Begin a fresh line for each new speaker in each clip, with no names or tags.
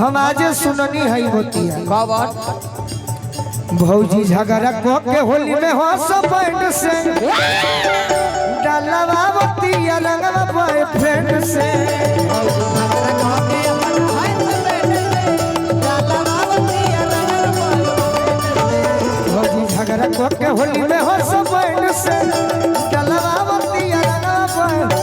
हम आज सुननी है होतिया
बाबा
भौजी झगड़ा को के होली में हो सब बैंड से डालवा बतिया रंगवा बॉयफ्रेंड से भौजी झगड़ा को के होली में हो सब बैंड से डालवा बतिया रंगवा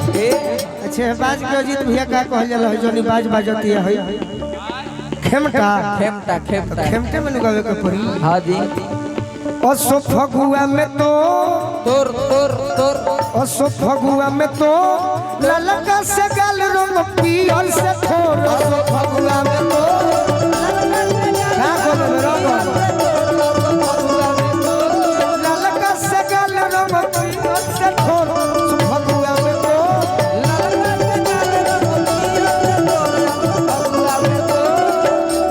बाज के अजीत भैया का कहल जाला है जोनी बाज बाजती है खेमटा
खेमटा खेमटा
खेमटे में गावे के पड़ी
हां जी
असो फगुआ में तो
तोर तोर तोर
असो फगुआ में तो ललका से गाल रंग पियर से थोर असो फगुआ में तो का बोलो रंग ललका से गाल रंग पियर से थोर फगुआ में तो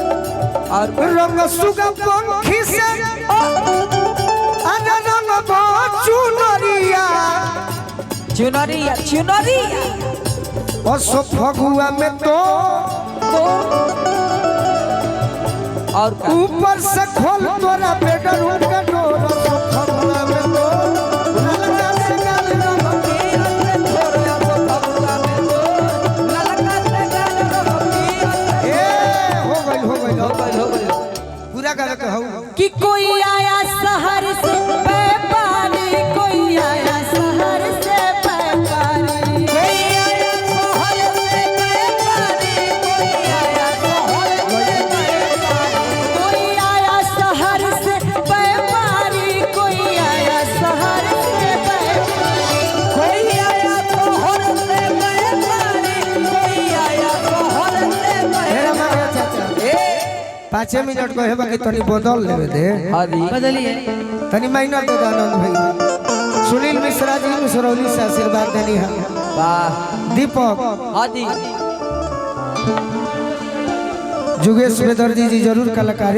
रंग सुगा पंखी से अन रंग चुनरिया
चुनरिया चुनरिया
असो फगुआ में तो
और
ऊपर से खोल तोरा बेडरूम का डोर असो फगुआ में तो ललका से गाल रंग पियर से थोर असो फगुआ में तो ललका से गाल रंग पियर ए हो गई पूरा गावे के हऊ
कि कोई आया शहर से व्यापारी कोई आया शहर से व्यापारी कोई आया शहर से व्यापारी कोई आया शहर से व्यापारी कोई आया शहर से व्यापारी कोई आया शहर से व्यापारी कोई आया शहर से व्यापारी
5 मिनट कहे बाकी तनी बदल लेवे दे
हां जी
बदलिए
तनी माइनर दे आनंद भाई सुनील मिश्रा जी मिसरौली से आशीर्वाद देनी है
वाह
दीपक
हां जी
जुगेश बेदर्जी जी जरूर कलाकार